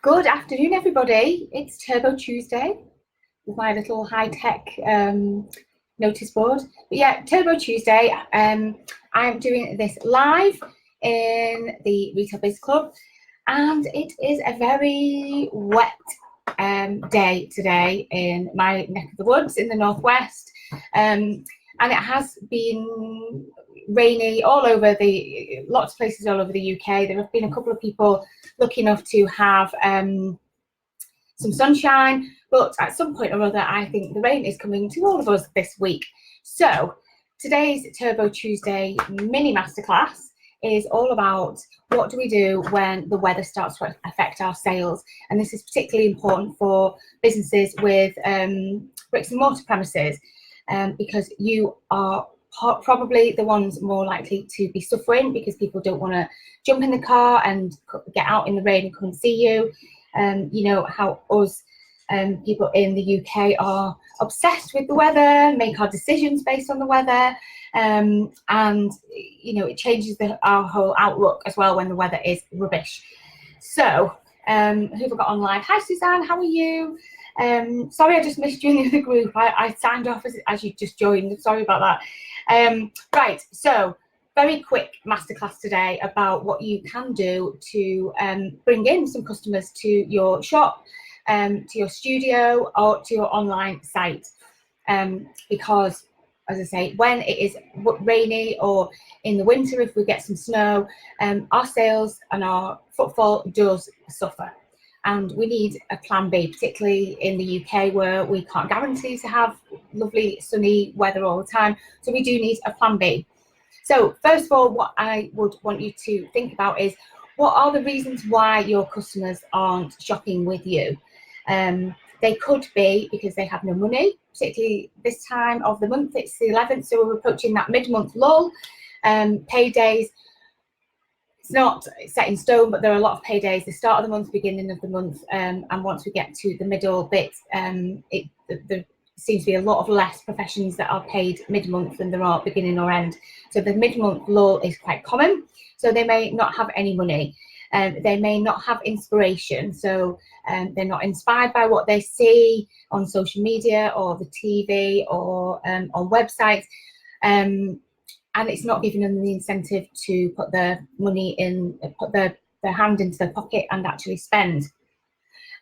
Good afternoon, everybody. It's Turbo Tuesday with my little high-tech notice board. But yeah, Turbo Tuesday. I'm doing this live in the Retail Biz Club, and it is a very wet day today in my neck of the woods in the northwest, and it has been rainy all over lots of places all over the UK. There have been a couple of people lucky enough to have some sunshine, but at some point or other, I think the rain is coming to all of us this week. So today's Turbo Tuesday mini masterclass is all about what do we do when the weather starts to affect our sales. And this is particularly important for businesses with bricks and mortar premises, because you are probably the ones more likely to be suffering because people don't want to jump in the car and get out in the rain and come and see you. You know how us people in the UK are obsessed with the weather, make our decisions based on the weather, and you know it changes our whole outlook as well when the weather is rubbish. So who have I got on live? Hi Suzanne, how are you? Sorry I just missed you in the other group. I signed off as you just joined. Sorry about that. Right, so very quick masterclass today about what you can do to bring in some customers to your shop, to your studio, or to your online site. Because, as I say, when it is rainy or in the winter, if we get some snow, our sales and our footfall does suffer. And we need a plan B, particularly in the UK where we can't guarantee to have lovely sunny weather all the time. So we do need a plan B. So first of all, what I would want you to think about is what are the reasons why your customers aren't shopping with you? They could be because they have no money, particularly this time of the month. It's the 11th, so we're approaching that mid-month lull. Paydays, it's not set in stone, but there are a lot of paydays, the start of the month, beginning of the month, and once we get to the middle bit, there seems to be a lot of less professions that are paid mid-month than there are beginning or end. So the mid-month lull is quite common. So they may not have any money. They may not have inspiration. So they're not inspired by what they see on social media or the TV or on websites. And it's not giving them the incentive to put their money in, put their hand into their pocket and actually spend.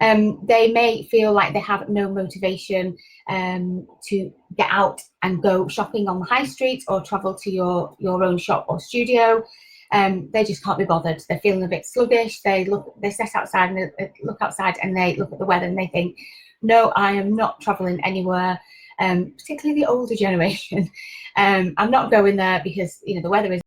They may feel like they have no motivation to get out and go shopping on the high street or travel to your own shop or studio. They just can't be bothered. They're feeling a bit sluggish. They sit outside and they look outside and they look at the weather and they think, no, I am not traveling anywhere. Particularly the older generation. I'm not going there because you know the weather is.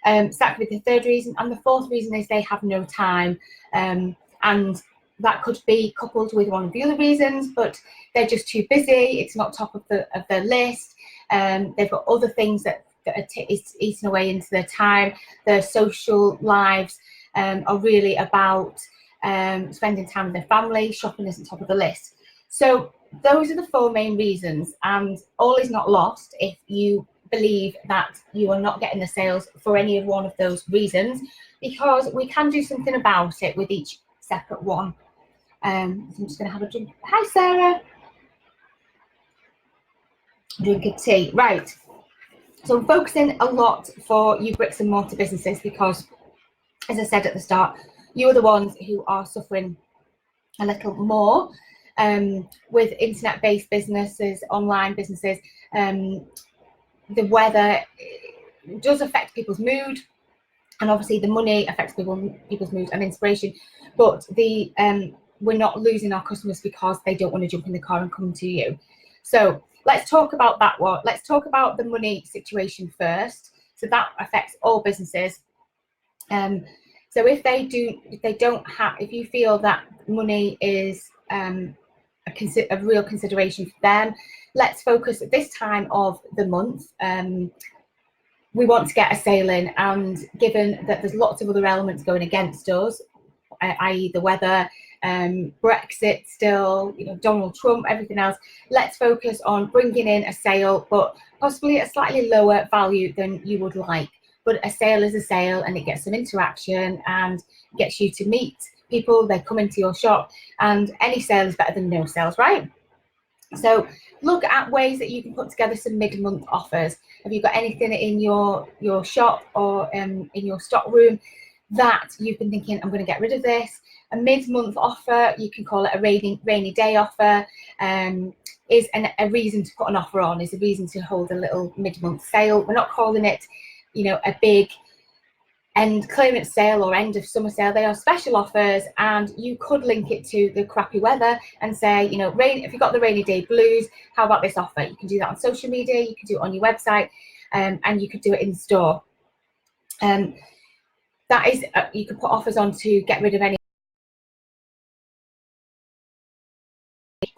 So that could be the third reason, and the fourth reason is they have no time, and that could be coupled with one of the other reasons, but they're just too busy. It's not top of their list. They've got other things that are eating away into their time. Their social lives are really about spending time with their family. Shopping isn't top of the list. So those are the four main reasons, and all is not lost if you believe that you are not getting the sales for any of one of those reasons, because we can do something about it with each separate one. So I'm just going to have a drink. Hi Sarah. Drink of tea. Right. So I'm focusing a lot for you bricks and mortar businesses because, as I said at the start, you are the ones who are suffering a little more. With internet-based businesses, online businesses, the weather does affect people's mood, and obviously the money affects people's mood and inspiration. But we're not losing our customers because they don't want to jump in the car and come to you. So let's talk about that one. Let's talk about the money situation first. So that affects all businesses. So if you feel that money is a real consideration for them, let's focus at this time of the month. We want to get a sale in, and given that there's lots of other elements going against us, i.e. the weather, Brexit still, you know, Donald Trump, everything else, let's focus on bringing in a sale, but possibly a slightly lower value than you would like. but a sale is a sale, and it gets some interaction and gets you to meet people. They come into your shop, and any sale is better than no sales, right? So look at ways that you can put together some mid-month offers. Have you got anything in your shop or in your stock room that you've been thinking, I'm going to get rid of this? A mid-month offer, you can call it a rainy day offer, is a reason to put an offer on, is a reason to hold a little mid-month sale. We're not calling it, you know, a big end clearance sale or end of summer sale. They are special offers, and you could link it to the crappy weather and say, you know, if you've got the rainy day blues, how about this offer? You can do that on social media, you can do it on your website, and you could do it in store. That is, you could put offers on to get rid of any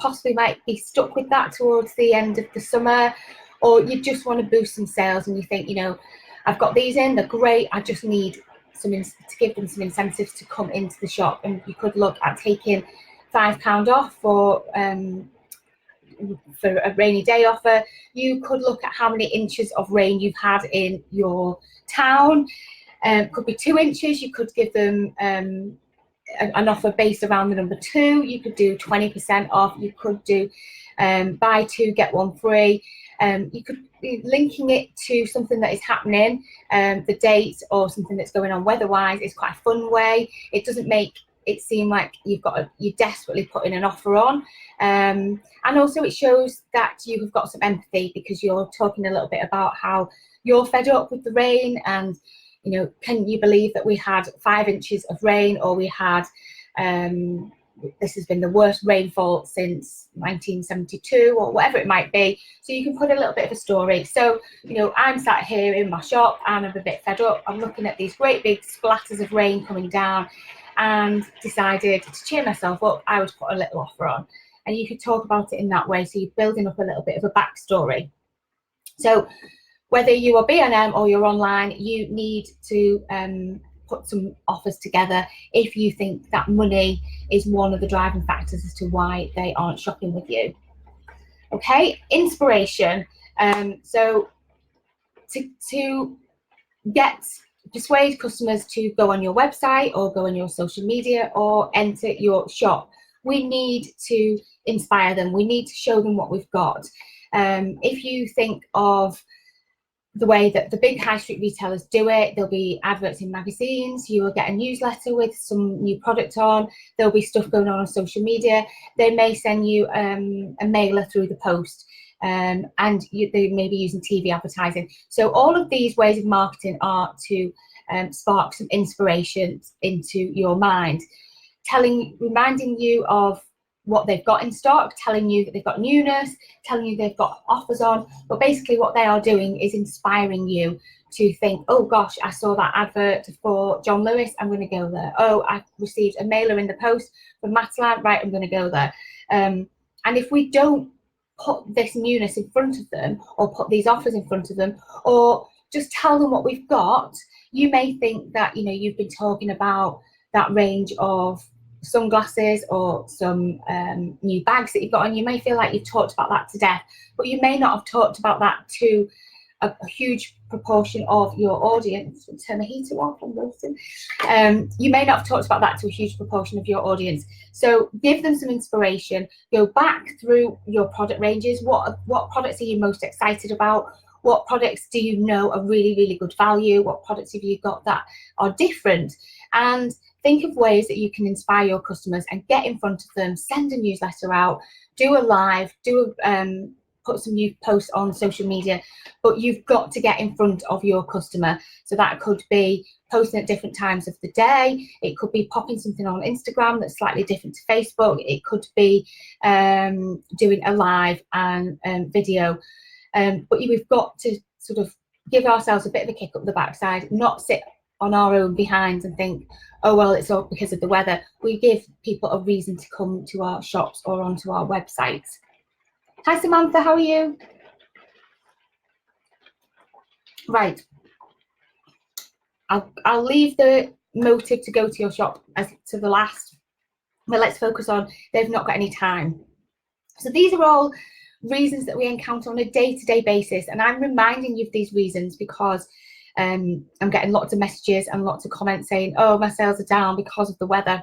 possibly might be stuck with that towards the end of the summer, or you just want to boost some sales and you think, you know, I've got these in, they're great, I just need some to give them some incentives to come into the shop. And you could look at taking £5 off for a rainy day offer. You could look at how many inches of rain you've had in your town. Could be 2 inches. You could give them an offer based around the number 2. You could do 20% off. You could do buy 2 get 1 free. You could be linking it to something that is happening, the date, or something that's going on weather-wise. It's quite a fun way. It doesn't make it seem like you're desperately putting an offer on, and also it shows that you have got some empathy, because you're talking a little bit about how you're fed up with the rain, and you know, can you believe that we had 5 inches of rain, or we had this has been the worst rainfall since 1972, or whatever it might be. So you can put a little bit of a story. So, you know, I'm sat here in my shop and I'm a bit fed up. I'm looking at these great big splatters of rain coming down, and decided to cheer myself up, I would put a little offer on. And you could talk about it in that way. So you're building up a little bit of a backstory. So whether you are B&M or you're online, you need to put some offers together if you think that money is one of the driving factors as to why they aren't shopping with you. Okay, inspiration. So to persuade customers to go on your website or go on your social media or enter your shop, we need to inspire them. We need to show them what we've got. If you think of the way that the big high street retailers do it, there'll be adverts in magazines, you will get a newsletter with some new product on, there'll be stuff going on social media, they may send you a mailer through the post, and they may be using TV advertising. So all of these ways of marketing are to spark some inspiration into your mind, reminding you of what they've got in stock, telling you that they've got newness, telling you they've got offers on. But basically what they are doing is inspiring you to think, oh gosh, I saw that advert for John Lewis, I'm going to go there. Oh, I received a mailer in the post from Matalan, right, I'm going to go there. And if we don't put this newness in front of them, or put these offers in front of them, or just tell them what we've got, you may think that, you know, you've been talking about that range of sunglasses or some new bags that you've got on. You may feel like you've talked about that to death, but you may not have talked about that to a huge proportion of your audience. Turn the heater off, I'm roasting. You may not have talked about that to a huge proportion of your audience. So give them some inspiration. Go back through your product ranges. What products are you most excited about? What products do you know are really, really good value? What products have you got that are different? And think of ways that you can inspire your customers and get in front of them. Send a newsletter out, do a live, put some new posts on social media, but you've got to get in front of your customer. So that could be posting at different times of the day. It could be popping something on Instagram that's slightly different to Facebook. It could be doing a live and video. But we've got to sort of give ourselves a bit of a kick up the backside, not sit on our own behinds and think, oh, well, it's all because of the weather. We give people a reason to come to our shops or onto our websites. Hi, Samantha, how are you? Right. I'll leave the motive to go to your shop as to the last, but let's focus on they've not got any time. So these are all reasons that we encounter on a day-to-day basis, and I'm reminding you of these reasons because I'm getting lots of messages and lots of comments saying, oh, my sales are down because of the weather.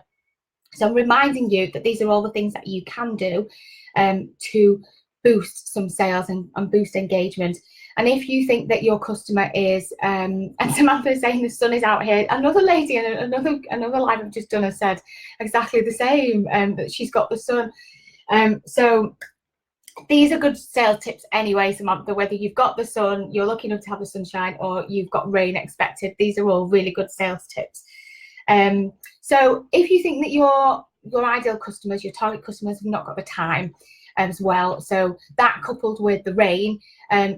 So I'm reminding you that these are all the things that you can do to boost some sales and boost engagement. And if you think that your customer is, and Samantha is saying the sun is out here, another lady and another live I've just done has said exactly the same, that she's got the sun. So these are good sales tips anyway, Samantha, whether you've got the sun, you're lucky enough to have the sunshine, or you've got rain expected. These are all really good sales tips. So if you think that your ideal customers, your target customers, have not got the time as well, so that coupled with the rain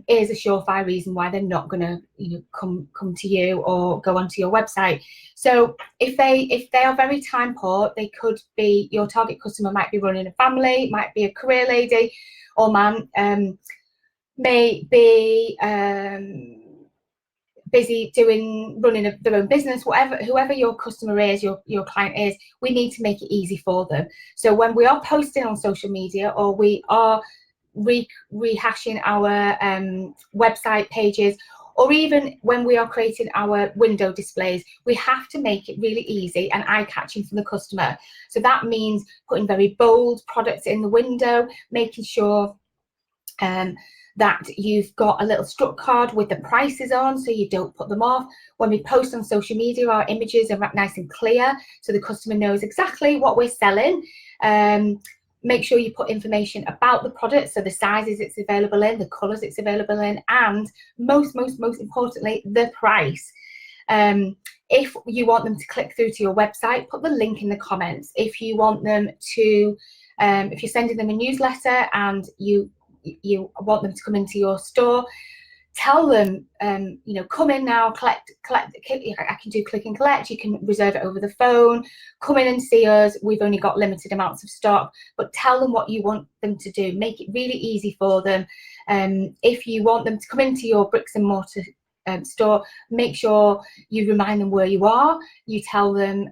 is a surefire reason why they're not going to come to you or go onto your website. So if they are very time poor, they could be, your target customer might be running a family, might be a career lady or man, may be busy running their own business, whoever your customer is, your client is, we need to make it easy for them. So when we are posting on social media, or we are rehashing our website pages, or even when we are creating our window displays, we have to make it really easy and eye-catching for the customer. So that means putting very bold products in the window, making sure that you've got a little struck card with the prices on, so you don't put them off. When we post on social media, our images are nice and clear, so the customer knows exactly what we're selling. Make sure you put information about the product, so the sizes it's available in, the colours it's available in, and most importantly, the price. If you want them to click through to your website, put the link in the comments. If you want them to, if you're sending them a newsletter and you want them to come into your store, tell them, come in now, collect. I can do click and collect. You can reserve it over the phone. Come in and see us. We've only got limited amounts of stock, but tell them what you want them to do. Make it really easy for them. If you want them to come into your bricks and mortar store, make sure you remind them where you are. You tell them,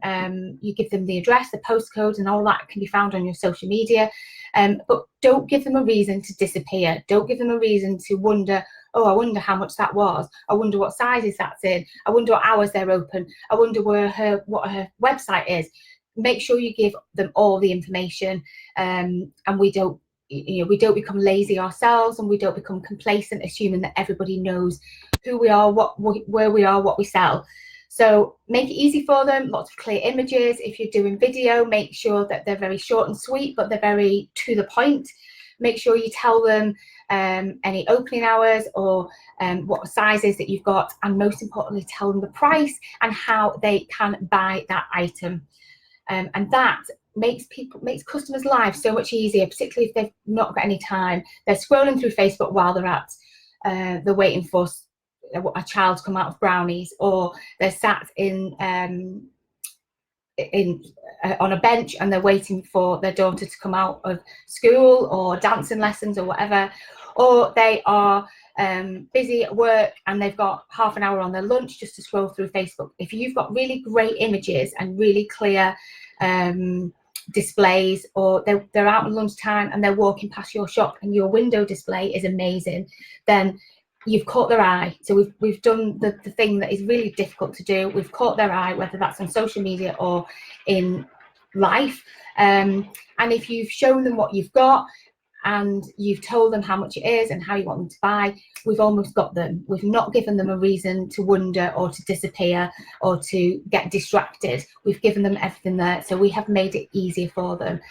you give them the address, the postcode, and all that can be found on your social media. But don't give them a reason to disappear. Don't give them a reason to wonder, oh, I wonder how much that was. I wonder what sizes that's in. I wonder what hours they're open. I wonder what her website is. Make sure you give them all the information, and we don't become lazy ourselves, and we don't become complacent, assuming that everybody knows who we are, where we are, what we sell. So make it easy for them, lots of clear images. If you're doing video, make sure that they're very short and sweet, but they're very to the point. Make sure you tell them any opening hours or what sizes that you've got, and most importantly, tell them the price and how they can buy that item. And that makes customers' lives so much easier, particularly if they've not got any time. They're scrolling through Facebook while they're waiting for a child to come out of brownies, or they're sat on a bench and they're waiting for their daughter to come out of school or dancing lessons or whatever, or they are busy at work and they've got half an hour on their lunch just to scroll through Facebook. If you've got really great images and really clear displays, or they're out at lunchtime and they're walking past your shop and your window display is amazing, then you've caught their eye. So we've done the thing that is really difficult to do. We've caught their eye, whether that's on social media or in life. And if you've shown them what you've got and you've told them how much it is and how you want them to buy, we've almost got them. We've not given them a reason to wonder or to disappear or to get distracted. We've given them everything there. So we have made it easier for them.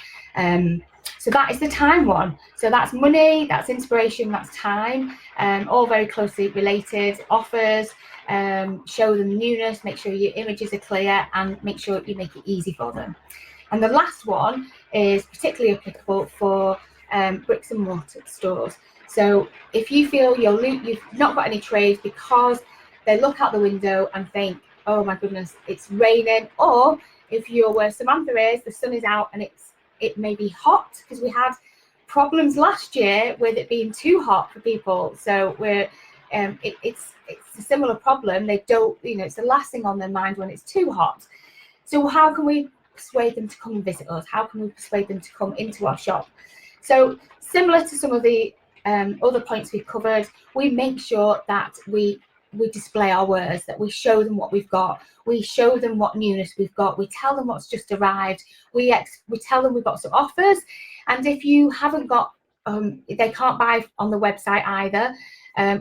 So that is the time one. So that's money, that's inspiration, that's time, all very closely related. Offers, show them newness, make sure your images are clear, and make sure you make it easy for them. And the last one is particularly applicable for bricks and mortar stores. So if you feel you've not got any trade because they look out the window and think, oh my goodness, it's raining, or if you're where Samantha is, the sun is out and it may be hot, because we had problems last year with it being too hot for people. So it's a similar problem. They don't, it's the last thing on their mind when it's too hot. So how can we persuade them to come and visit us? How can we persuade them to come into our shop? So similar to some of the other points we've covered, we make sure that we we display our wares, that we show them what we've got, we show them what newness we've got, we tell them what's just arrived, we tell them we've got some offers. And if you haven't got, they can't buy on the website either,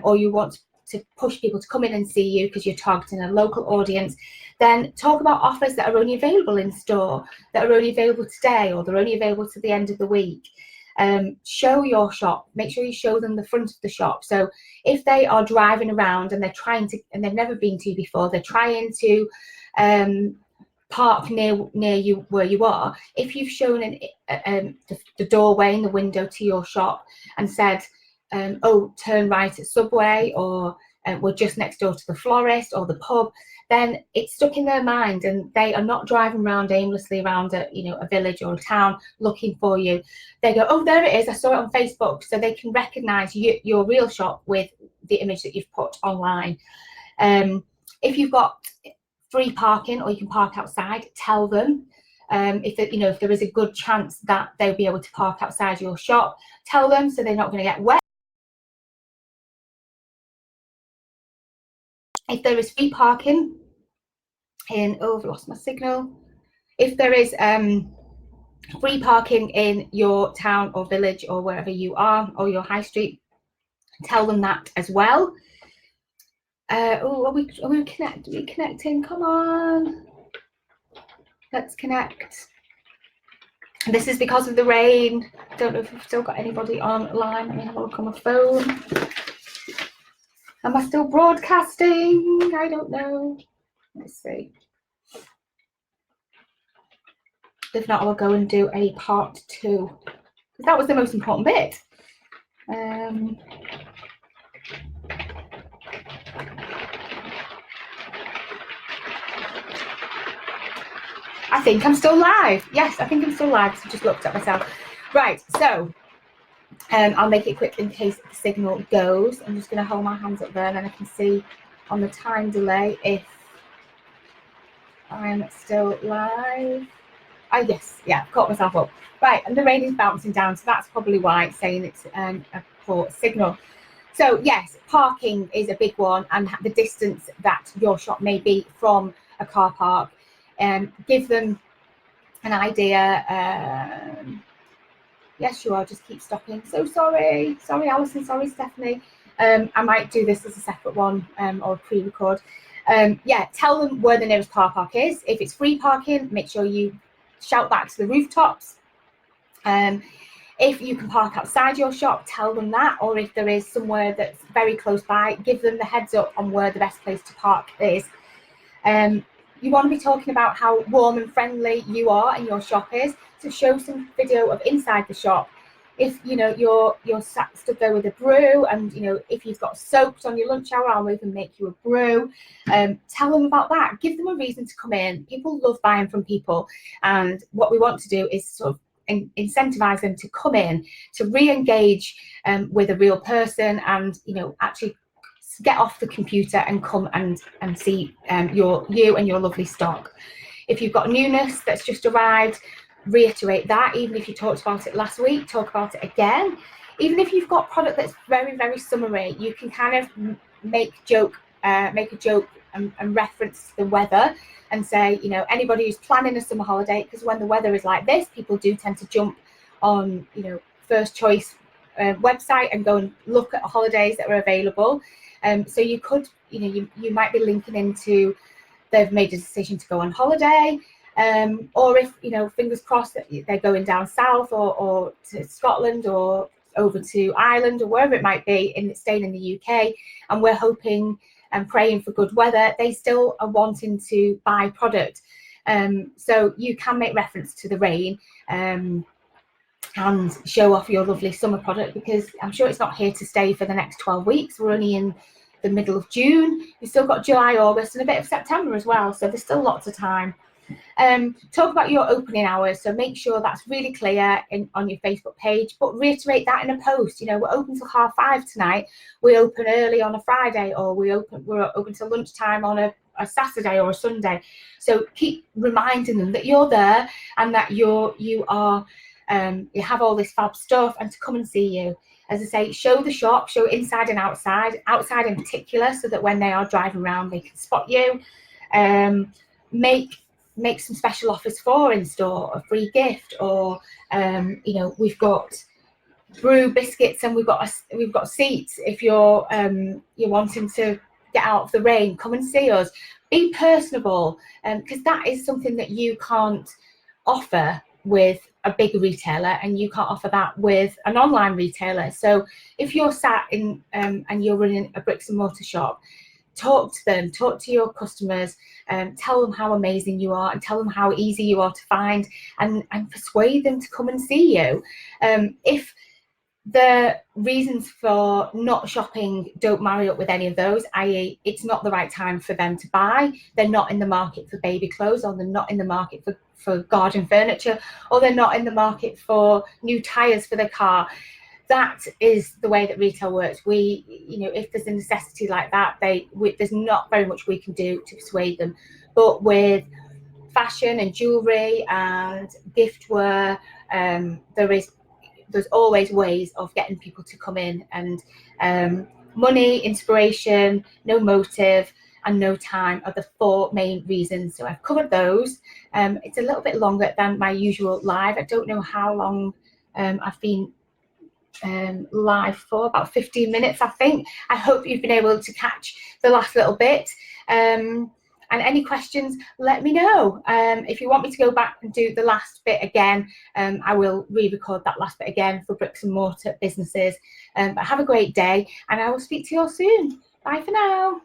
or you want to push people to come in and see you because you're targeting a local audience, then talk about offers that are only available in store, that are only available today, or they're only available to the end of the week. Show your shop, make sure you show them the front of the shop. So if they are driving around and they're trying to, and they've never been to you before, they're trying to park near you where you are, if you've shown the doorway and the window to your shop and said, oh, turn right at Subway, or we're just next door to the florist or the pub, then it's stuck in their mind, and they are not driving around aimlessly around a village or a town looking for you. They go, oh, there it is, I saw it on Facebook, so they can recognize your real shop with the image that you've put online. If you've got free parking, or you can park outside, tell them. If there is a good chance that they'll be able to park outside your shop, tell them, so they're not going to get wet. If there is free parking I've lost my signal. If there is free parking in your town or village or wherever you are, or your high street, tell them that as well. Are we connecting? Come on, let's connect. This is because of the rain. I don't know if we've still got anybody online. Let me have a look on my phone. Am I still broadcasting? I don't know. Let's see. If not, I'll go and do a part 2. That was the most important bit. I think I'm still live. Yes, I think I'm still live. So I just looked at myself. Right, so I'll make it quick in case the signal goes. I'm just going to hold my hands up there, and then I can see on the time delay if I'm still live. Yes, yeah, I've caught myself up. Right, and the rain is bouncing down, so that's probably why it's saying it's a poor signal. So yes, parking is a big one, and the distance that your shop may be from a car park. Give them an idea. Yes, you are. Just keep stopping. So sorry, Alison. Sorry, Stephanie. I might do this as a separate one or pre-record. Yeah, tell them where the nearest car park is. If it's free parking, make sure you shout back to the rooftops. If you can park outside your shop, tell them that. Or if there is somewhere that's very close by, give them the heads up on where the best place to park is. You want to be talking about how warm and friendly you are and your shop is. So show some video of inside the shop. If you're stood there with a brew, and if you've got soaked on your lunch hour, I'll even make you a brew. Tell them about that. Give them a reason to come in. People love buying from people, and what we want to do is sort of incentivize them to come in, to re-engage with a real person, and actually get off the computer and come and see you and your lovely stock. If you've got newness that's just arrived, reiterate that. Even if you talked about it last week, talk about it again. Even if you've got product that's very, very summery, you can kind of make a joke and reference the weather and say, anybody who's planning a summer holiday, because when the weather is like this, people do tend to jump on first choice website and go and look at holidays that are available. So you could, you might be linking into they've made a decision to go on holiday, or if, fingers crossed that they're going down south or to Scotland or over to Ireland or wherever it might be, staying in the UK, and we're hoping and praying for good weather, they still are wanting to buy product. So you can make reference to the rain and show off your lovely summer product, because I'm sure it's not here to stay for the next 12 weeks. We're only in the middle of June. We've still got July, August, and a bit of September as well, so there's still lots of time. Talk about your opening hours, so make sure that's really clear on your Facebook page, but reiterate that in a post. We're open till 5:30 tonight, we open early on a Friday, or we're open till lunchtime on a Saturday or a Sunday. So keep reminding them that you're there and that you have all this fab stuff, and to come and see you. as I say, show the shop, show inside and outside in particular, so that when they are driving around they can spot you. Make some special offers for in store, a free gift, or you know, we've got brew biscuits and we've got seats. If you're wanting to get out of the rain, come and see us. Be personable, because that is something that you can't offer with a big retailer, and you can't offer that with an online retailer. So if you're sat in and you're running a bricks and mortar shop, talk to them, talk to your customers, tell them how amazing you are, and tell them how easy you are to find, and persuade them to come and see you. If the reasons for not shopping don't marry up with any of those, i.e. it's not the right time for them to buy, they're not in the market for baby clothes, or they're not in the market for garden furniture, or they're not in the market for new tires for their car, that is the way that retail works. If there's a necessity like that, there's not very much we can do to persuade them. But with fashion and jewellery and giftware, there's always ways of getting people to come in. And money, inspiration, no motive, and no time are the 4 main reasons. So I've covered those. It's a little bit longer than my usual live. I don't know how long I've been live for, about 15 minutes, I think. I hope you've been able to catch the last little bit. And any questions, let me know. If you want me to go back and do the last bit again, I will re-record that last bit again for bricks and mortar businesses. But have a great day, and I will speak to you all soon. Bye for now.